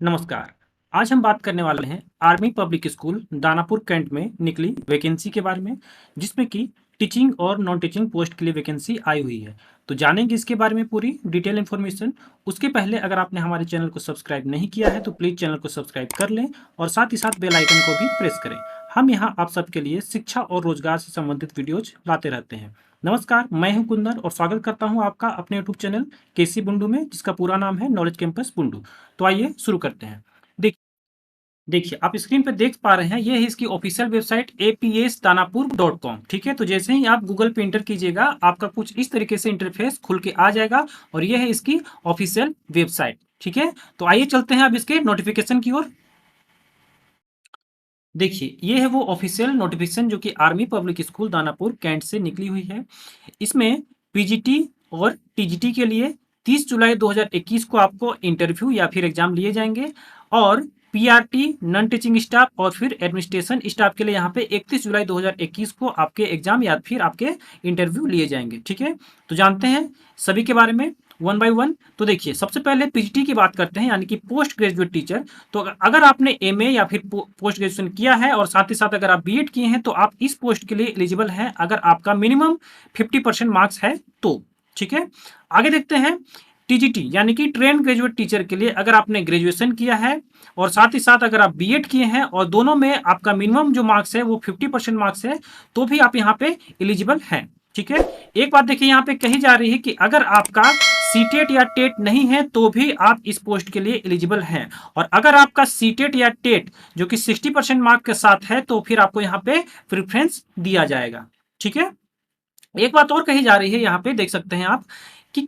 नमस्कार। आज हम बात करने वाले हैं army public school Danapur cantt में निकली वैकेंसी के बारे में, जिसमें कि टीचिंग और नॉन टीचिंग पोस्ट के लिए वैकेंसी आई हुई है। तो जानेंगे इसके बारे में पूरी डिटेल इन्फॉर्मेशन। उसके पहले अगर आपने हमारे चैनल को सब्सक्राइब नहीं किया है तो प्लीज़ चैनल को सब्सक्राइब कर लें और साथ ही साथ बेल आइकन को भी प्रेस करें। हम यहाँ आप सबके लिए शिक्षा और रोजगार से संबंधित वीडियोज लाते रहते हैं। नमस्कार, मैं हूं कुंदन और स्वागत करता हूं आपका अपने यूट्यूब चैनल केसी बुंडू में, जिसका पूरा नाम है नॉलेज कैंपस बुंडू। तो आइए शुरू करते हैं। देख देखिए, आप स्क्रीन पे देख पा रहे हैं, ये है इसकी ऑफिशियल वेबसाइट apsdanapur.com। ठीक है, तो जैसे ही आप गूगल पे इंटर कीजिएगा, आपका कुछ इस तरीके से इंटरफेस खुल के आ जाएगा और ये है इसकी ऑफिशियल वेबसाइट। ठीक है, तो आइए चलते हैं अब इसके नोटिफिकेशन की ओर। देखिए, ये है वो ऑफिशियल नोटिफिकेशन जो कि army public school Danapur cantt से निकली हुई है। इसमें पीजीटी और टीजीटी के लिए 30 जुलाई 2021 को आपको इंटरव्यू या फिर एग्जाम लिए जाएंगे और पीआरटी नॉन टीचिंग स्टाफ और फिर एडमिनिस्ट्रेशन स्टाफ के लिए यहाँ पे 31 जुलाई 2021 को आपके एग्जाम या फिर आपके इंटरव्यू लिए जाएंगे। ठीक है, तो जानते हैं सभी के बारे में वन बाय वन। तो देखिए, सबसे पहले पीजीटी की बात करते हैं, यानी कि पोस्ट ग्रेजुएट टीचर। तो अगर आपने एमए या फिर पोस्ट ग्रेजुएशन किया है और साथ ही साथ अगर आप बीएड किए हैं तो आप इस पोस्ट के लिए एलिजिबल हैं, अगर आपका मिनिमम 50% मार्क्स है तो। ठीक है, आगे देखते हैं टीजीटी यानी कि ट्रेन ग्रेजुएट टीचर के लिए, अगर आपने ग्रेजुएशन किया है और साथ ही साथ अगर आप बीएड किए हैं और दोनों में आपका मिनिमम जो मार्क्स है वो 50% मार्क्स है तो भी आप यहाँ पे एलिजिबल हैं। ठीक है, एक बात देखिए, यहाँ पे कही जा रही है कि अगर आपका सीटेट या टेट नहीं है तो भी आप इस पोस्ट के लिए एलिजिबल हैं, और अगर आपका सीटेट या टेट जो कि 60% मार्क के साथ है तो फिर आपको यहाँ पे प्रेफरेंस दिया जाएगा। ठीक है, एक बात और कही जा रही है, यहाँ पे देख सकते हैं आप कि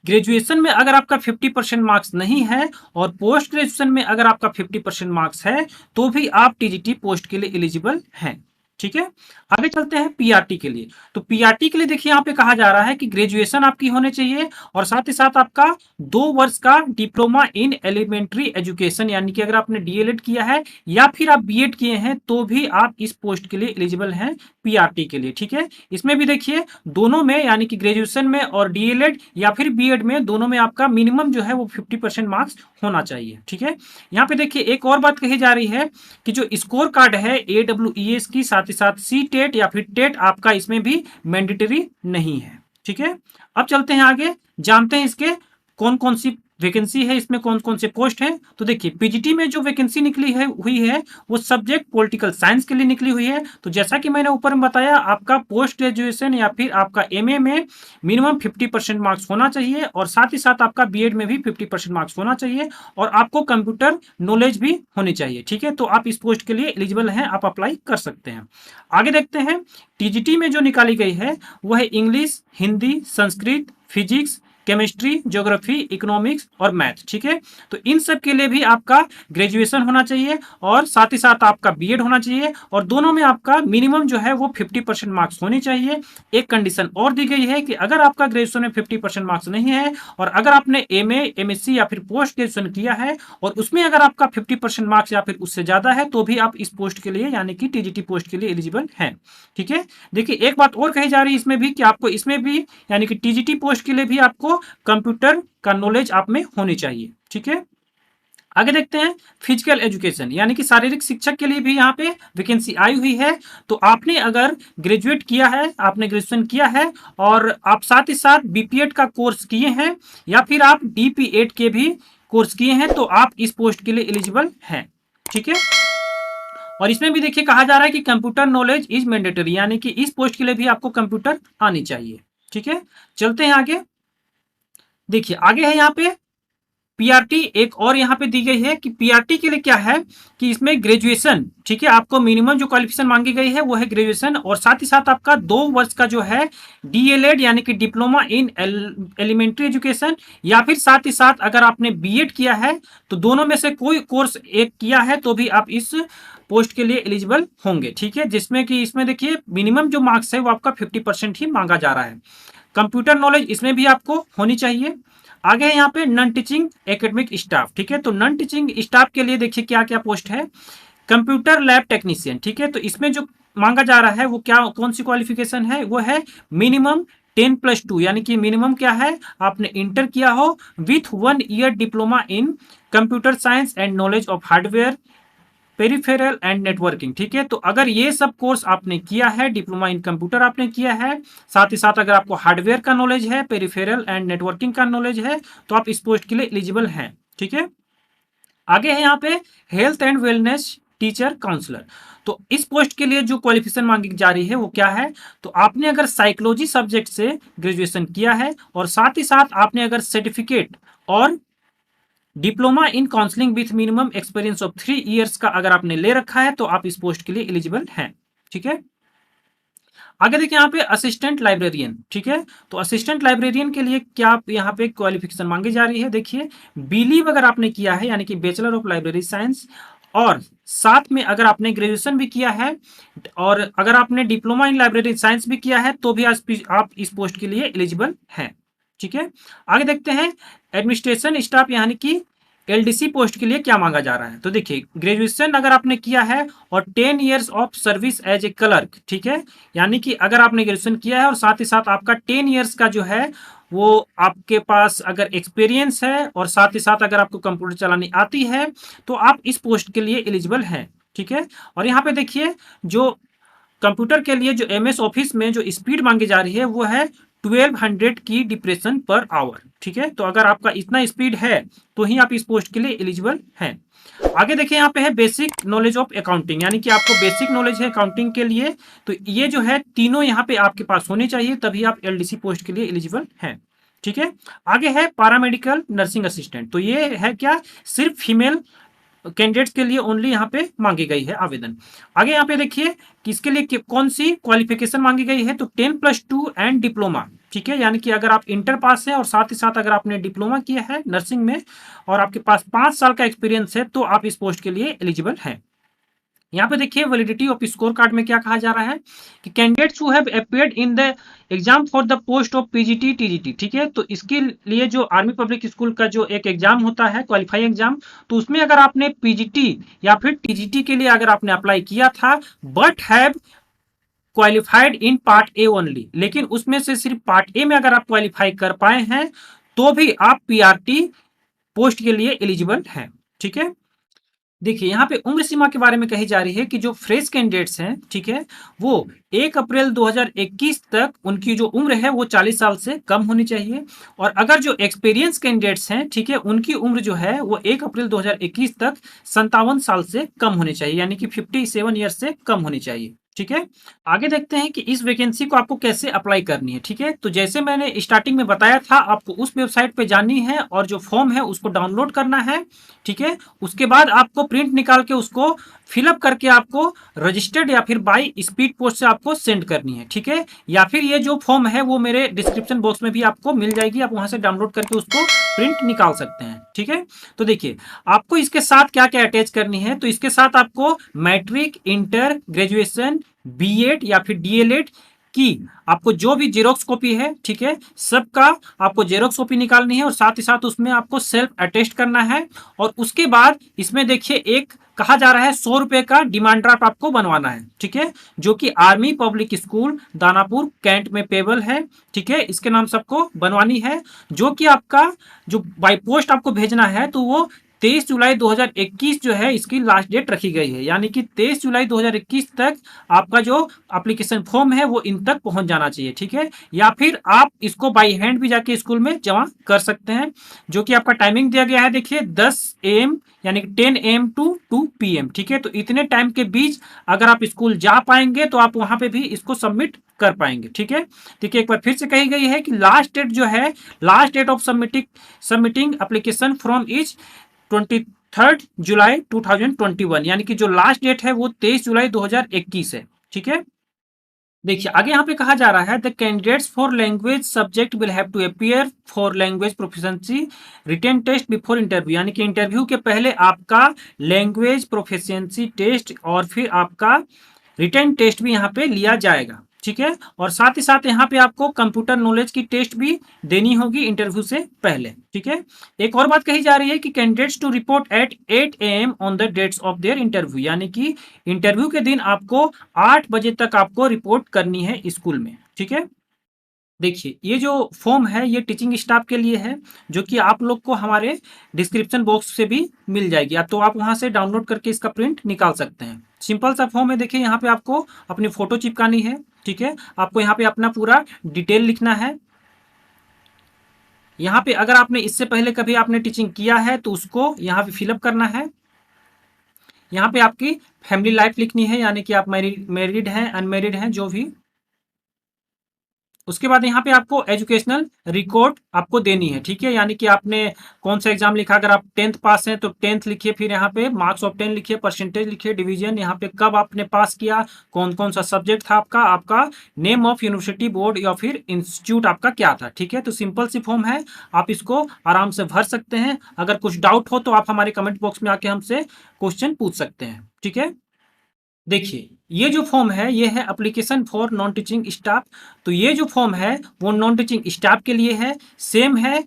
ग्रेजुएशन में अगर आपका 50% मार्क्स नहीं है और पोस्ट ग्रेजुएशन में अगर आपका 50% मार्क्स है तो भी आप टीजीटी पोस्ट के लिए एलिजिबल हैं। ठीक है, आगे चलते हैं पीआरटी के लिए। तो पीआरटी के लिए देखिए, यहाँ पे कहा जा रहा है कि ग्रेजुएशन आपकी होनी चाहिए और साथ ही साथ आपका 2 वर्ष का डिप्लोमा इन एलिमेंट्री एजुकेशन, यानी कि अगर आपने डीएलएड किया है या फिर आप बीएड किए हैं तो भी आप इस पोस्ट के लिए एलिजिबल हैं पीआरटी के लिए। ठीक है, इसमें भी देखिए दोनों में, यानी कि ग्रेजुएशन में और डीएलएड या फिर बीएड में, दोनों में आपका मिनिमम जो है वो 50% मार्क्स होना चाहिए। ठीक है, यहाँ पे देखिए एक और बात कही जा रही है कि जो स्कोर कार्ड है AWES की, साथ ही साथ सी टेट या फिर टेट आपका इसमें भी मैंडेटरी नहीं है। ठीक है, अब चलते हैं आगे, जानते हैं इसके कौन कौन सी वैकेंसी है, इसमें कौन कौन से पोस्ट हैं। तो देखिए, पीजीटी में जो वैकेंसी निकली है हुई है वो सब्जेक्ट पॉलिटिकल साइंस के लिए निकली हुई है। तो जैसा कि मैंने ऊपर में बताया, आपका पोस्ट ग्रेजुएशन या फिर आपका एमए में मिनिमम 50% मार्क्स होना चाहिए और साथ ही साथ आपका बीएड में भी 50% मार्क्स होना चाहिए और आपको कंप्यूटर नॉलेज भी होनी चाहिए। ठीक है, तो आप इस पोस्ट के लिए एलिजिबल हैं, आप अप्लाई कर सकते हैं। आगे देखते हैं, टीजीटी में जो निकाली गई है वह है English, Hindi, Sanskrit, physics, chemistry, geography, economics और मैथ। ठीक है, तो इन सब के लिए भी आपका ग्रेजुएशन होना चाहिए और साथ ही साथ आपका बीएड होना चाहिए और दोनों में आपका मिनिमम जो है वो 50% मार्क्स होने चाहिए। एक कंडीशन और दी गई है कि अगर आपका ग्रेजुएशन में 50% मार्क्स नहीं है और अगर आपने एमए, एमएससी या फिर पोस्ट ग्रेजुएशन किया है और उसमें अगर आपका 50% मार्क्स या फिर उससे ज्यादा है तो भी आप इस पोस्ट के लिए, यानी कि टीजीटी पोस्ट के लिए एलिजिबल हैं। ठीक है, देखिए एक बात और कही जा रही है इसमें भी कि आपको इसमें भी, यानी कि टीजीटी पोस्ट के लिए भी आपको कंप्यूटर का नॉलेज आप में होनी चाहिए। ठीक है, आगे देखते हैं फिजिकल एजुकेशन, यानी कि शारीरिक शिक्षक के लिए भी यहाँ पे वैकेंसी आई हुई है। तो आपने अगर ग्रेजुएट किया है, आपने ग्रेजुएशन किया है और आप साथ ही साथ बीपीएड का कोर्स किए हैं या फिर आप डीपीएड के भी कोर्स किए हैं तो आप इस पोस्ट के लिए एलिजिबल हैं। ठीक है, और इसमें भी देखिए कहा जा रहा है कि कंप्यूटर नॉलेज इज मैंडेटरी, यानी कि इस पोस्ट के लिए भी आपको कंप्यूटर आनी चाहिए। ठीक है, चलते हैं आगे। देखिए आगे है यहाँ पे पीआरटी, एक और यहाँ पे दी गई है कि पीआरटी के लिए क्या है कि इसमें ग्रेजुएशन, ठीक है, आपको मिनिमम जो क्वालिफिकेशन मांगी गई है वो है ग्रेजुएशन और साथ ही साथ आपका 2 वर्ष का जो है डीएलएड यानी कि डिप्लोमा इन एलिमेंट्री एजुकेशन, या फिर साथ ही साथ अगर आपने बीएड किया है तो दोनों में से कोई कोर्स एक किया है तो भी आप इस पोस्ट के लिए एलिजिबल होंगे। ठीक है, जिसमें कि इसमें देखिए मिनिमम जो मार्क्स है वो आपका 50% ही मांगा जा रहा है। कंप्यूटर नॉलेज इसमें भी आपको होनी चाहिए। आगे है यहाँ पे नॉन टीचिंग एकेडमिक स्टाफ। ठीक है, तो नॉन टीचिंग स्टाफ के लिए देखिए क्या क्या पोस्ट है। कंप्यूटर लैब टेक्नीशियन, ठीक है, तो इसमें जो मांगा जा रहा है वो क्या, कौन सी क्वालिफिकेशन है, वो है मिनिमम 10+2 यानी कि मिनिमम क्या है, आपने इंटर किया हो with 1 year diploma in computer science and knowledge of hardware peripheral and networking. ठीक है, तो अगर ये सब कोर्स आपने किया है, डिप्लोमा इन कंप्यूटर आपने किया है, साथ ही साथ अगर आपको हार्डवेयर का नॉलेज है, पेरिफेरल एंड नेटवर्किंग का नॉलेज है, तो आप इस पोस्ट के लिए एलिजिबल हैं। ठीक है, आगे है यहाँ पे health and wellness teacher counsellor. तो इस पोस्ट के लिए जो क्वालिफिकेशन मांगी जा रही है वो क्या है, तो आपने अगर साइकोलॉजी सब्जेक्ट से ग्रेजुएशन किया है और साथ ही साथ आपने अगर सर्टिफिकेट और diploma in counselling with minimum experience of 3 years का अगर आपने ले रखा है तो आप इस पोस्ट के लिए एलिजिबल हैं। ठीक है, आगे देखिए यहाँ पे असिस्टेंट लाइब्रेरियन। ठीक है, तो असिस्टेंट लाइब्रेरियन के लिए क्या यहाँ पे क्वालिफिकेशन मांगी जा रही है, देखिए बीलीव अगर आपने किया है यानी कि बैचलर ऑफ लाइब्रेरी साइंस, और साथ में अगर आपने ग्रेजुएशन भी किया है और अगर आपने डिप्लोमा इन लाइब्रेरी साइंस भी किया है तो भी आप इस पोस्ट के लिए एलिजिबल हैं। ठीक है, आगे देखते हैं एडमिनिस्ट्रेशन स्टाफ यानी कि एलडीसी पोस्ट के लिए क्या मांगा जा रहा है। तो देखिए ग्रेजुएशन अगर आपने किया है और 10 years of service as a clerk. ठीक है, यानी कि अगर आपने ग्रेजुएशन किया है और साथ ही साथ आपका 10 इयर्स का जो है वो आपके पास अगर एक्सपीरियंस है और साथ ही साथ अगर आपको कंप्यूटर चलानी आती है तो आप इस पोस्ट के लिए एलिजिबल हैं। ठीक है, और यहाँ पे देखिए जो कंप्यूटर के लिए जो एमएस ऑफिस में जो स्पीड मांगी जा रही है वो है 1200 की डिप्रेशन पर आवर। ठीक है, तो अगर आपका इतना स्पीड है तो ही आप इस पोस्ट के लिए एलिजिबल हैं। आगे देखिए यहाँ पे है बेसिक नॉलेज ऑफ अकाउंटिंग, यानी कि आपको बेसिक नॉलेज है अकाउंटिंग के लिए, तो ये जो है तीनों यहाँ पे आपके पास होने चाहिए तभी आप एलडीसी पोस्ट के लिए एलिजिबल हैं। ठीक है, आगे है पैरामेडिकल नर्सिंग असिस्टेंट। तो ये है क्या, सिर्फ फीमेल कैंडिडेट्स के लिए ओनली यहाँ पे मांगी गई है आवेदन। आगे यहाँ पे देखिए कि इसके लिए कौन सी क्वालिफिकेशन मांगी गई है, तो 10+2 एंड डिप्लोमा। ठीक है, यानी कि अगर आप इंटर पास है और साथ ही साथ अगर आपने डिप्लोमा किया है नर्सिंग में और आपके पास 5 साल का एक्सपीरियंस है तो आप इस पोस्ट के लिए एलिजिबल हैं। यहाँ पे देखिए वैलिडिटी ऑफ स्कोर कार्ड में क्या कहा जा रहा है कि candidates who have appeared in the exam for the post of PGT TGT. ठीक है, तो इसके लिए जो आर्मी पब्लिक स्कूल का जो एक एग्जाम होता है क्वालिफाइंग एग्जाम, तो उसमें अगर आपने पीजीटी या फिर टीजीटी के लिए अगर आपने अप्लाई किया था but have qualified in part A only, लेकिन उसमें से सिर्फ पार्ट ए में अगर आप क्वालिफाई कर पाए हैं तो भी आप पीआरटी पोस्ट के लिए एलिजिबल हैं। ठीक है, देखिए यहाँ पे उम्र सीमा के बारे में कही जा रही है कि जो फ्रेश कैंडिडेट्स हैं, ठीक है, वो 1 अप्रैल 2021 तक उनकी जो उम्र है वो 40 साल से कम होनी चाहिए, और अगर जो एक्सपीरियंस कैंडिडेट्स हैं, ठीक है, उनकी उम्र जो है वो 1 अप्रैल 2021 तक 57 साल से कम होनी चाहिए, यानी कि 57 ईयर्स से कम होनी चाहिए। ठीक है, आगे देखते हैं कि इस वैकेंसी को आपको कैसे अप्लाई करनी है। ठीक है, तो जैसे मैंने स्टार्टिंग में बताया था आपको उस वेबसाइट पे जानी है और जो फॉर्म है उसको डाउनलोड करना है। ठीक है, उसके बाद आपको प्रिंट निकाल के उसको फिलअप करके आपको रजिस्टर्ड या फिर बाई स्पीड पोस्ट से आपको सेंड करनी है। ठीक है, या फिर ये जो फॉर्म है वो मेरे डिस्क्रिप्शन बॉक्स में भी आपको मिल जाएगी, आप वहां से डाउनलोड करके उसको प्रिंट निकाल सकते हैं। ठीक है, तो देखिए आपको इसके साथ क्या क्या अटैच करनी है, तो इसके साथ आपको मैट्रिक, इंटर, ग्रेजुएशन, बीएड या फिर डीएलएड की आपको जो भी जेरोक्स कॉपी है, ठीक है, सबका आपको जेरोक्स कॉपी निकालनी है और साथ ही साथ उसमें आपको सेल्फ अटेस्ट करना है। और उसके बाद इसमें देखिए एक कहा जा रहा है 100 रुपए का डिमांड ड्राफ्ट आपको बनवाना है। ठीक है, जो कि army public school Danapur cantt में पेबल है। ठीक है, इसके नाम सबको बनवानी है, जो कि आपका जो बाई पोस्ट आपको भेजना है तो वो 23 जुलाई 2021 जो है इसकी लास्ट डेट रखी गई है, यानी कि 23 जुलाई 2021 तक आपका जो एप्लीकेशन फॉर्म है वो इन तक पहुंच जाना चाहिए। ठीक है, या फिर आप इसको बाई हैंड भी जाके स्कूल में जमा कर सकते हैं, जो कि आपका टाइमिंग दिया गया है देखिए 10 AM यानी कि 10 AM टू 2 PM। ठीक है, तो इतने टाइम के बीच अगर आप स्कूल जा पाएंगे तो आप वहां पे भी इसको सबमिट कर पाएंगे। ठीक है, देखिए एक बार फिर से कही गई है कि लास्ट डेट जो है, last date of submitting application from is 23 July 2021, यानी कि जो लास्ट डेट है वो 23 जुलाई 2021 है। ठीक है, देखिए आगे यहाँ पे कहा जा रहा है the candidates for language subject will have to appear for language proficiency written test before interview, यानी कि इंटरव्यू के पहले आपका लैंग्वेज प्रोफिशिएंसी टेस्ट और फिर आपका रिटन टेस्ट भी यहाँ पे लिया जाएगा। ठीक है, और साथ ही साथ यहाँ पे आपको कंप्यूटर नॉलेज की टेस्ट भी देनी होगी इंटरव्यू से पहले। ठीक है, एक और बात कही जा रही है कि candidates to report at 8 AM on the dates of their interview, यानी कि इंटरव्यू के दिन आपको 8 बजे तक आपको रिपोर्ट करनी है स्कूल में। ठीक है, देखिए, ये जो फॉर्म है ये टीचिंग स्टाफ के लिए है, जो कि आप लोग को हमारे डिस्क्रिप्शन बॉक्स से भी मिल जाएगी, या तो आप वहाँ से डाउनलोड करके इसका प्रिंट निकाल सकते हैं। सिंपल सा फॉर्म है। देखिए, यहाँ पे आपको अपनी फ़ोटो चिपकानी है, ठीक है? आपको यहाँ पे अपना पूरा डिटेल लिखना है। यहाँ पे अगर आपने इससे पहले कभी आपने टीचिंग किया है तो उसको यहाँ पे फिलअप करना है। यहाँ पे आपकी फैमिली लाइफ लिखनी है, यानी कि आप मैरिड हैं, अनमैरिड हैं, जो भी। उसके बाद यहाँ पे आपको एजुकेशनल रिकॉर्ड आपको देनी है, ठीक है? यानी कि आपने कौन सा एग्जाम लिखा। अगर आप 10th पास हैं तो 10th लिखिए, फिर यहाँ पे मार्क्स ऑफ 10 लिखिए, परसेंटेज लिखिए, डिवीजन, यहाँ पे कब आपने पास किया, कौन कौन सा सब्जेक्ट था आपका, आपका नेम ऑफ यूनिवर्सिटी बोर्ड या फिर इंस्टीट्यूट आपका क्या था, ठीक है? तो सिंपल सी फॉर्म है, आप इसको आराम से भर सकते हैं। अगर कुछ डाउट हो तो आप हमारे कमेंट बॉक्स में आके हमसे क्वेश्चन पूछ सकते हैं, ठीक है? देखिए, ये जो फॉर्म है ये है application for non teaching staff. तो ये जो फॉर्म है वो नॉन टीचिंग स्टाफ के लिए है, सेम है।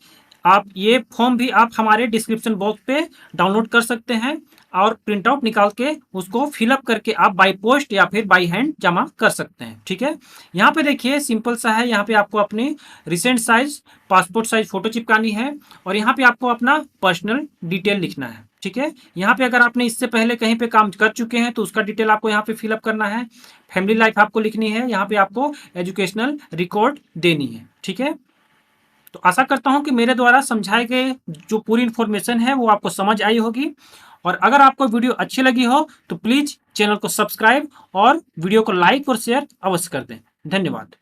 आप ये फॉर्म भी आप हमारे डिस्क्रिप्शन बॉक्स पे डाउनलोड कर सकते हैं और प्रिंट आउट निकाल के उसको फिलअप करके आप बाय पोस्ट या फिर बाय हैंड जमा कर सकते हैं, ठीक है? यहाँ पे देखिए सिंपल सा है। यहाँ पे आपको अपनी recent size passport size photo चिपकानी है और यहाँ पे आपको अपना पर्सनल डिटेल लिखना है, ठीक है? यहाँ पे अगर आपने इससे पहले कहीं पे काम कर चुके हैं तो उसका डिटेल आपको यहाँ पे फिलअप करना है। फैमिली लाइफ आपको लिखनी है, यहाँ पे आपको एजुकेशनल रिकॉर्ड देनी है, ठीक है? तो आशा करता हूँ कि मेरे द्वारा समझाए गए जो पूरी इन्फॉर्मेशन है वो आपको समझ आई होगी। और अगर आपको वीडियो अच्छी लगी हो तो प्लीज़ चैनल को सब्सक्राइब और वीडियो को लाइक और शेयर अवश्य कर दें। धन्यवाद।